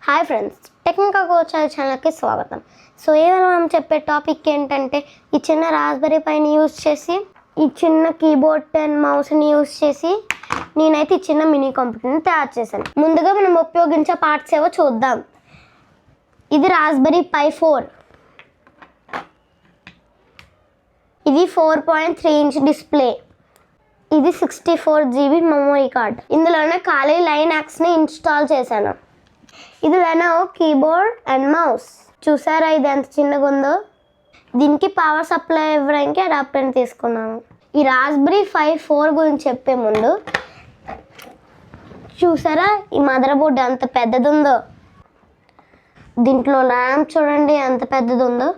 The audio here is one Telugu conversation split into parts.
హాయ్ ఫ్రెండ్స్, టెక్నికల్ కోచ్ ఛానల్కి స్వాగతం. సో ఇవాళ మనం చెప్పే టాపిక్ ఏంటంటే ఈ చిన్న రాస్బెర్రీ పైని యూజ్ చేసి ఈ చిన్న కీబోర్డ్ అండ్ మౌస్ని యూజ్ చేసి నేనైతే ఈ చిన్న మినీ కంప్యూటర్ని తయారు చేశాను. ముందుగా మనం ఉపయోగించే పార్ట్స్ ఏవో చూద్దాం. ఇది రాస్బెర్రీ పై 4. ఇది 4.3 ఇంచ్ డిస్ప్లే. ఇది 64 GB మెమరీ కార్డ్. ఇందులోనే ఖాళీ లైనాక్స్ని ఇన్స్టాల్ చేశాను. ఇది లెనోవో కీబోర్డ్ అండ్ మౌస్. చూసారా ఇది ఎంత చిన్నగా ఉందో. దీనికి పవర్ సప్లై ఇవ్వడానికి అడాప్టర్ని తీసుకున్నాను. ఈ రాస్బెర్రీ పై 4 గురించి చెప్పే ముందు చూసారా ఈ మదర్ బోర్డ్ ఎంత పెద్దది ఉందో. దీంట్లో ర్యామ్ చూడండి ఎంత పెద్దది ఉందో.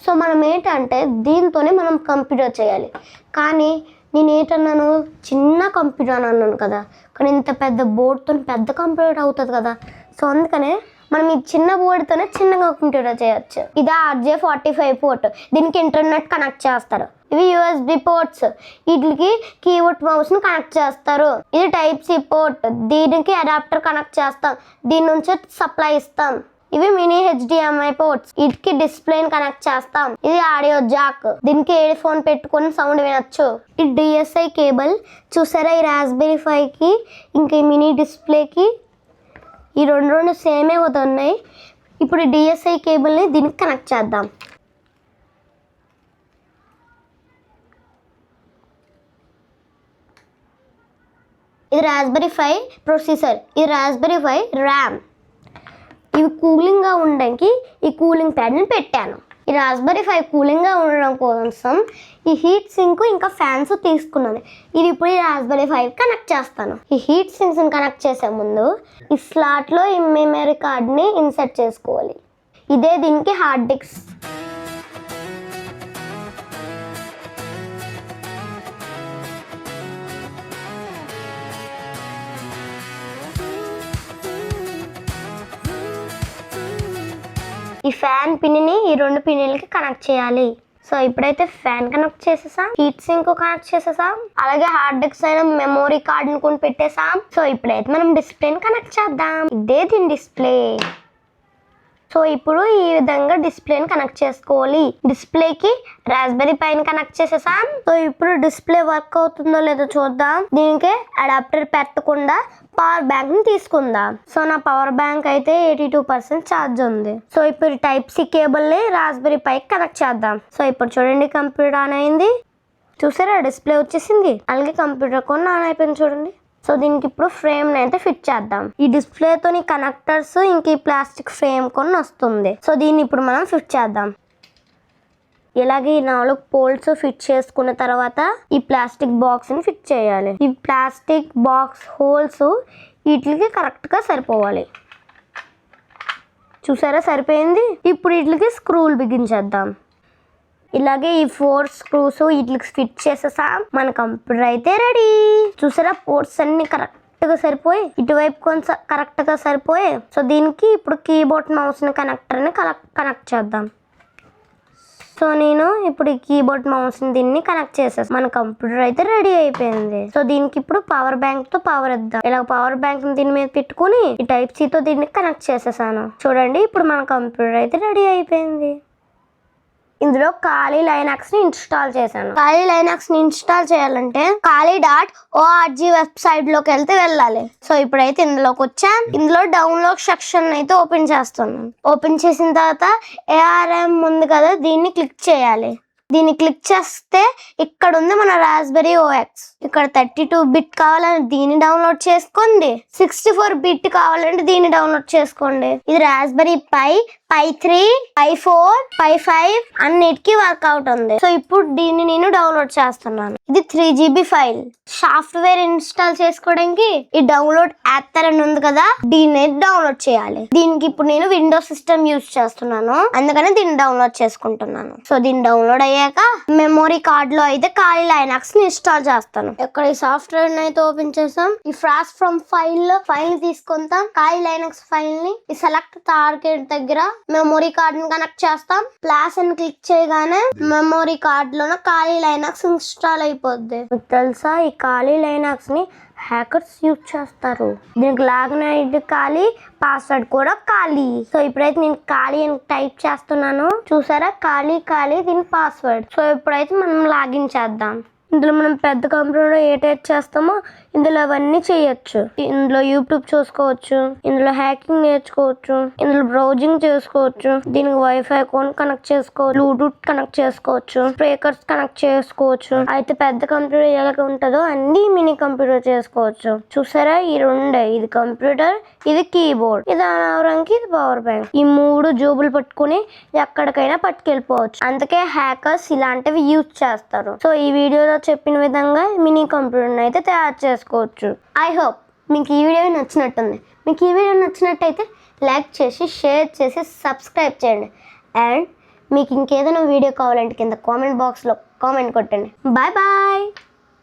సో మనం ఏంటంటే దీంతోనే మనం కంప్యూటర్ చేయాలి. కానీ నేను ఏంటన్నాను, చిన్న కంప్యూటర్ అన్నాను కదా, కానీ ఇంత పెద్ద బోర్డ్తో పెద్ద కంప్యూటర్ అవుతుంది కదా. సో అందుకనే మనం ఈ చిన్న బోర్డుతోనే చిన్నగా కంప్యూటర్ చేయొచ్చు. ఇది RJ45 పోర్ట్. దీనికి ఇంటర్నెట్ కనెక్ట్ చేస్తారు. ఇవి USB పోర్ట్స్. వీటికి కీబోర్డ్ మౌస్ని కనెక్ట్ చేస్తారు. ఇది Type-C పోర్ట్. దీనికి అడాప్టర్ కనెక్ట్ చేస్తాం. దీని నుంచి సప్లై ఇస్తాం. ఇవి మినీ HDMI పోర్ట్స్. వీటికి డిస్ప్లేని కనెక్ట్ చేస్తాం. ఇది ఆడియో జాక్. దీనికి ఇయర్ ఫోన్ పెట్టుకొని సౌండ్ వినొచ్చు. ఇది DSI కేబుల్. చూసారా ఈ రాస్బెర్రీ 5కి ఇంకా ఈ మినీ డిస్ప్లేకి ఈ రెండు సేమే అవుతున్నాయి. ఇప్పుడు DSI కేబుల్ని దీనికి కనెక్ట్ చేద్దాం. ఇది రాస్బెర్రీ 5 ప్రొసెసర్. ఇది రాస్బెర్రీ 5 ర్యామ్. ఇవి కూలింగ్గా ఉండడానికి ఈ కూలింగ్ ప్యాడ్ని పెట్టాను. ఈ రాస్బెర్రీ 5 కూలింగ్గా ఉండడం కోసం ఈ హీట్ సింక్ ఇంకా ఫ్యాన్స్ తీసుకున్నాను. ఇది ఇప్పుడు ఈ రాస్బెర్రీ 5 కనెక్ట్ చేస్తాను. ఈ హీట్ సింక్స్ని కనెక్ట్ చేసే ముందు ఈ స్లాట్లో ఈ మెమరీ కార్డ్ని ఇన్సర్ట్ చేసుకోవాలి. ఇదే దీనికి హార్డ్ డిస్క్. ఈ ఫ్యాన్ పిన్ని ఈ 2 పిన్నులకి కనెక్ట్ చేయాలి. సో ఇప్పుడైతే ఫ్యాన్ కనెక్ట్ చేసేసాం, హీట్ సింక్ కనెక్ట్ చేసేసాం, అలాగే హార్డ్ డిస్క్ అయిన మెమరీ కార్డ్ ని కూడా పెట్టేసాం. సో ఇప్పుడైతే మనం డిస్ప్లేని కనెక్ట్ చేద్దాం. ఇదే దీని డిస్ప్లే. సో ఇప్పుడు ఈ విధంగా డిస్ప్లేని కనెక్ట్ చేసుకోవాలి. డిస్ప్లేకి రాస్బెర్రీ పైన కనెక్ట్ చేసేసాం. సో ఇప్పుడు డిస్ప్లే వర్క్ అవుతుందో లేదో చూద్దాం. దీనికి అడాప్టర్ పెట్టకుండా పవర్ బ్యాంక్ ని తీసుకుందాం. సో నా పవర్ బ్యాంక్ అయితే 82% ఛార్జ్ ఉంది. సో ఇప్పుడు Type-C కేబుల్ ని రాస్బెర్రీ పైకి కనెక్ట్ చేద్దాం. సో ఇప్పుడు చూడండి కంప్యూటర్ ఆన్ అయింది. చూసారా డిస్ప్లే వచ్చేసింది. అలాగే కంప్యూటర్ కూడా ఆన్ అయిపోయింది చూడండి. సో దీనికి ఇప్పుడు ఫ్రేమ్ అయితే ఫిట్ చేద్దాం. ఈ డిస్ప్లేతో కనెక్టర్స్ ఇంక ఈ ప్లాస్టిక్ ఫ్రేమ్ కొన్ని వస్తుంది. సో దీన్ని ఇప్పుడు మనం ఫిట్ చేద్దాం. ఇలాగే ఈ 4 పోల్స్ ఫిట్ చేసుకున్న తర్వాత ఈ ప్లాస్టిక్ బాక్స్ ని ఫిట్ చేయాలి. ఈ ప్లాస్టిక్ బాక్స్ హోల్స్ వీటికి కరెక్ట్ గా సరిపోవాలి. చూసారా సరిపోయింది. ఇప్పుడు వీటికి స్క్రూలు బిగించేద్దాం. ఇలాగే ఈ 4 స్క్రూస్ వీటికి ఫిట్ చేసేసాం. మన కంప్యూటర్ అయితే రెడీ. చూసారా పోర్ట్స్ అన్ని కరెక్ట్ గా సరిపోయి, ఇటువైపు కొంచెం కరెక్ట్ గా సరిపోయి. సో దీనికి ఇప్పుడు కీబోర్డ్ మౌస్ ని కనెక్టర్ని కనెక్ట్ చేద్దాం. సో నేను ఇప్పుడు ఈ కీబోర్డ్ మౌస్ ని దీన్ని కనెక్ట్ చేసేసాను. మన కంప్యూటర్ అయితే రెడీ అయిపోయింది. సో దీనికి ఇప్పుడు పవర్ బ్యాంక్ తో పవర్ ఇద్దాం. ఇలా పవర్ బ్యాంక్ ని దీని మీద పెట్టుకుని ఈ Type-C తో దీన్ని కనెక్ట్ చేసేసాను. చూడండి ఇప్పుడు మన కంప్యూటర్ అయితే రెడీ అయిపోయింది. ఇందులో ఖాళీ లైనాక్స్ ని ఇన్స్టాల్ చేశాను. ఖాళీ లైనాక్స్ ని ఇన్స్టాల్ చేయాలంటే kali.org వెబ్సైట్ లోకి వెళ్తే వెళ్ళాలి. సో ఇప్పుడైతే ఇందులోకి వచ్చాం. ఇందులో డౌన్లోడ్ సెక్షన్ అయితే ఓపెన్ చేస్తున్నాను. ఓపెన్ చేసిన తర్వాత ARM ఉంది కదా, దీన్ని క్లిక్ చేయాలి. దీన్ని క్లిక్ చేస్తే ఇక్కడ ఉంది మన రాస్బెర్రీ OS. ఇక్కడ 32 బిట్ కావాలంటే దీన్ని డౌన్లోడ్ చేసుకోండి. 64 బిట్ కావాలంటే దీన్ని డౌన్లోడ్ చేసుకోండి. ఇది రాస్బెర్రీ పై 3, పై 4, పై 5 అన్నిటికీ వర్కౌట్ ఉంది. సో ఇప్పుడు దీన్ని నేను డౌన్లోడ్ చేస్తున్నాను. ఇది 3 GB ఫైల్. సాఫ్ట్వేర్ ఇన్స్టాల్ చేసుకోవడానికి ఈ డౌన్లోడ్ యాప్ అని ఉంది కదా, దీన్ని డౌన్లోడ్ చేయాలి. దీనికి ఇప్పుడు నేను విండోస్ సిస్టమ్ యూజ్ చేస్తున్నాను, అందుకని దీన్ని డౌన్లోడ్ చేసుకుంటున్నాను. సో దీన్ని డౌన్లోడ్ అయ్యాక మెమరీ కార్డ్ లో అయితే ఖాళీ లైనాక్స్ ని ఇన్స్టాల్ చేస్తాను. ఇక్కడ ఈ సాఫ్ట్వేర్ అయితే ఓపెన్ చేసాం. ఈ ఫ్రాస్ ఫ్రమ్ ఫైల్ ని తీసుకుంటాం. ఖాళీ లైనాక్స్ ఫైల్ ని ఈ సెలెక్ట్ టార్గెట్ దగ్గర మెమరీ కార్డ్ ని కనెక్ట్ చేస్తాం. ప్లాస్ అని క్లిక్ చేయగానే మెమరీ కార్డ్ లో ఖాళీ లైనాక్స్ ఇన్స్టాల్ అయిపోద్ది. మీకు తెలుసా ఈ ఖాళీ లైనాక్స్ ని హ్యాకర్స్ యూజ్ చేస్తారు. దీనికి లాగిన్ ఐడి ఖాళీ, పాస్వర్డ్ కూడా ఖాళీ. సో ఇప్పుడైతే నేను ఖాళీ అని టైప్ చేస్తున్నాను. చూసారా, ఖాళీ దీని పాస్వర్డ్. సో ఇప్పుడైతే మనం లాగిన్ చేద్దాం. ఇందులో మనం పెద్ద కంప్యూటర్లో ఏ టైప్ చేస్తామో ఇందులో అవన్నీ చేయొచ్చు. ఇందులో యూట్యూబ్ చూసుకోవచ్చు, ఇందులో హ్యాకింగ్ నేర్చుకోవచ్చు, ఇందులో బ్రౌజింగ్ చేసుకోవచ్చు, దీనికి వైఫై అకౌంట్ కనెక్ట్ చేసుకోవచ్చు, బ్లూటూత్ కనెక్ట్ చేసుకోవచ్చు, స్పీకర్స్ కనెక్ట్ చేసుకోవచ్చు. అయితే పెద్ద కంప్యూటర్ ఎలాగ ఉంటుందో అన్ని మినీ కంప్యూటర్ చేసుకోవచ్చు. చూసారా, ఈ రెండే, ఇది కంప్యూటర్, ఇది కీబోర్డ్, ఇది అనావరంకి, ఇది పవర్ బ్యాంక్. ఈ 3 జోబులు పట్టుకుని ఎక్కడికైనా పట్టుకెళ్ళిపోవచ్చు. అందుకే హ్యాకర్స్ ఇలాంటివి యూజ్ చేస్తారు. సో ఈ వీడియోలో చెప్పిన విధంగా మినీ కంప్యూటర్ అయితే తయారు చేసుకోవచ్చు. ఐ హోప్ మీకు ఈ వీడియో నచ్చినట్టుంది. మీకు ఈ వీడియో నచ్చినట్టయితే లైక్ చేసి, షేర్ చేసి, సబ్స్క్రైబ్ చేయండి. అండ్ మీకు ఇంకేదైనా వీడియో కావాలంటే కింద కామెంట్ బాక్స్లో కామెంట్ కొట్టండి. Bye bye.